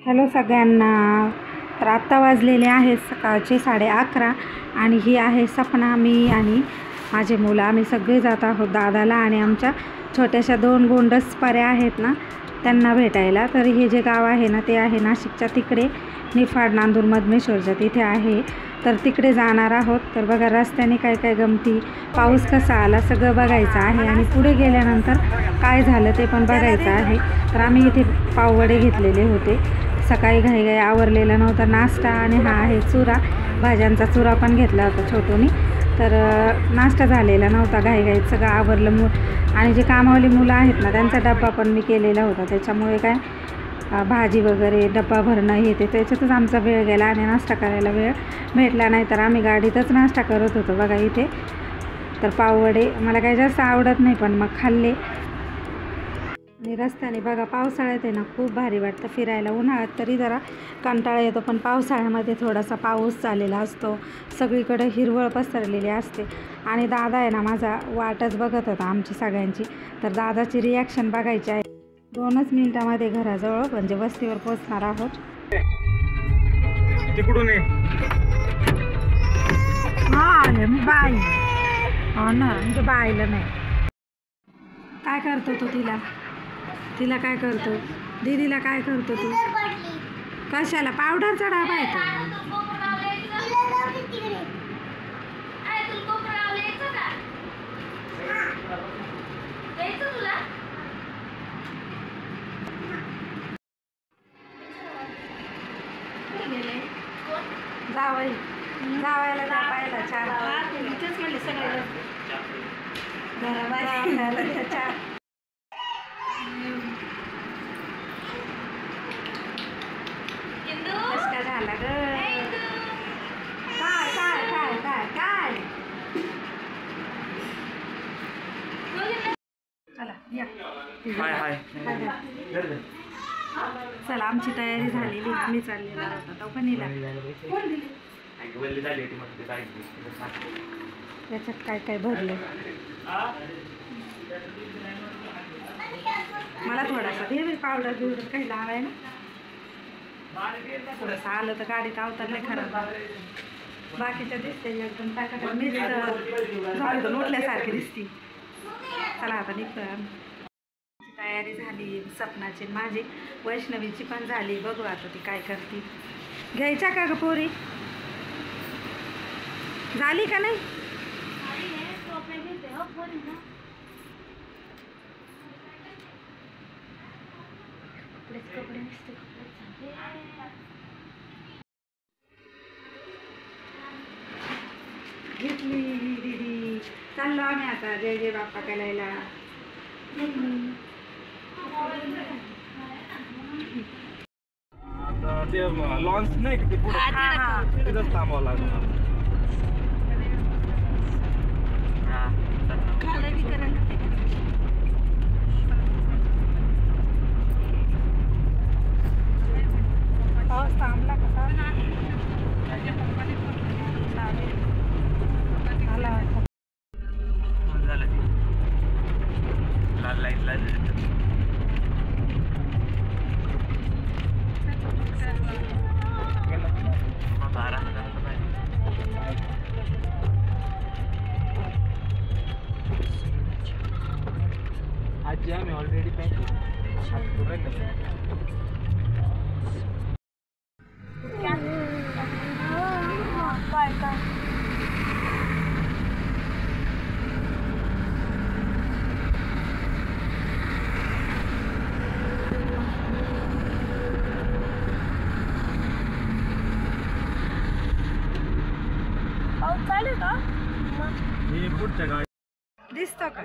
Hello सगळ्यांना. तर आत्ता वाजलेले आहेत सकाळचे 11:30 आणि ही आहे सपना, मी आणि माझे मुलं. आम्ही सगळे जात आहोत दादाला आणि आमच्या छोट्याशा 2 गोंडस पऱ्या आहेत ना त्यांना भेटायला. तर हे जे गाव आहे ना ते आहे नाशिकच्या तिकडे, निफाड, नांदूर, मधमेश्वरच्या तिथे आहे. तर तिकडे जाणार आहोत. तर बघा रस्त्याने काय काय गमती, पाऊस कसा आला सगळं बघायचं आहे आणि पुढे गेल्यानंतर काय झालं ते पण बघायचं आहे. तर आम्ही इथे पाववडे घेतलेले होते. सकाळी घाईघाई आवरलेला नव्हता नाश्ता आणि हा आहे चुरा, भाज्यांचा चुरा पण घेतला होता छोटूनी. तर नाश्ता झालेला नव्हता, घाईघाईत सगळं आवरलं. आणि जे कामावाली मुलं आहेत ना त्यांचा डब्बा पण मी केलेला होता, त्याच्यामुळे काय भाजी वगैरे डब्बा भरणं हे ते त्याच्यातच आमचा वेळ गेला आणि नाश्ता करायला वेळ भेटला नाही. तर आम्ही गाडीतच नाश्ता करत होतो बघा इथे. तर पाववडे मला काही जास्त आवडत नाही पण मग खाल्ले. आणि रस्त्याने बघा पावसाळ्यात आहे ना खूप भारी वाटतं फिरायला. उन्हाळ्यात तरी जरा कंटाळा येतो पण पावसाळ्यामध्ये थोडासा पाऊस चाललेला असतो, सगळीकडे हिरवळ पसरलेली असते. आणि दादा आहे ना माझा वाटच बघत होता आमची सगळ्यांची. तर दादाची रिॲक्शन बघायची आहे. 2च मिनिटामध्ये घराजवळ म्हणजे वस्तीवर पोचणार आहोत. तिकडून आले मी बाई. हो ना, म्हणजे बाईला नाही. काय करतो तू? तिला काय करतो? दीदीला काय करतो तू? कशाला? पावडरचा डबा आहे तो. जावायला जावायला छान म्हणले सगळे घराबाहेर. कसं झाला ग? काय काय काय काय काय? चला या. हाय हाय. चला आमची तयारी झालेली, आम्ही चाललेला होता तो पण त्याच्यात काय काय भरलं. मला थोडासा दे पावडर बिवडर काही लावाय ना. थोडंसं आलं तर गाडीत अवतार नाही खराब. बाकीच्या दिसते एकदम टाका मीच झाडून उठल्यासारखी दिसती. चला आता निघतो. तयारी झाली सपनाची, माझी, वैष्णवीची पण झाली. बघू आता ती काय करते. घ्यायच्या का ग पोरी? झाली का नाही? कपडे घेतली दीदी. चाललो आम्ही आता जय जय बाप्पा करायला. ते लॉन्च नाही का ते पुढे तिथंच थांबावं लागलं. पाऊस थांबला कसा लाल लाईन लाल. आज आम्ही ऑलरेडी चालेल का? हे पुढच्या गाडी दिसतो का?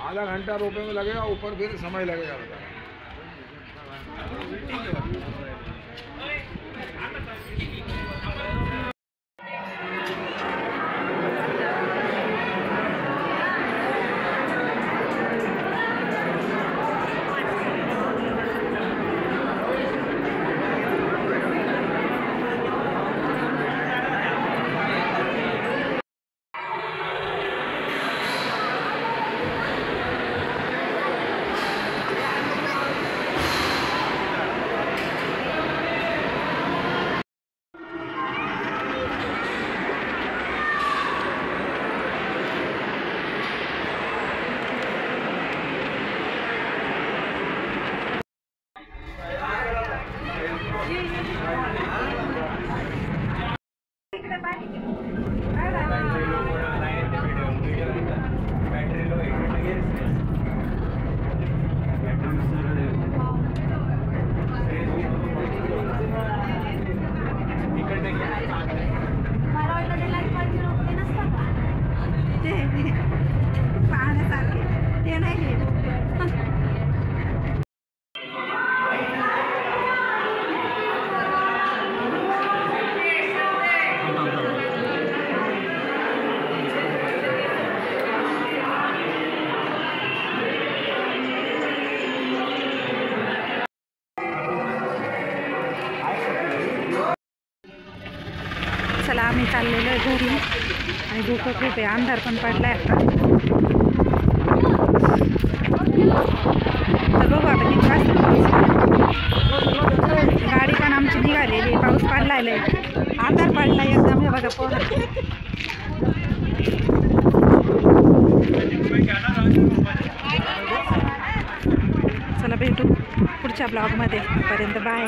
आधा घंटा रोपे में लगेगा, ऊपर फिर समय लगेगा। पाहण्यासारखे ते नाही. चला आम्ही चाललेलो आहे घरी आणि धुकं खूप आहे, अंधार पण पडलाय आता. तर बघू आता किती वाजता गाडी पण आमची निघालेली, पाऊस पडलाय, अंधार पडलाय एकदम. हे बघा पोरं. चला भेटू पुढच्या ब्लॉगमध्ये, पर्यंत बाय.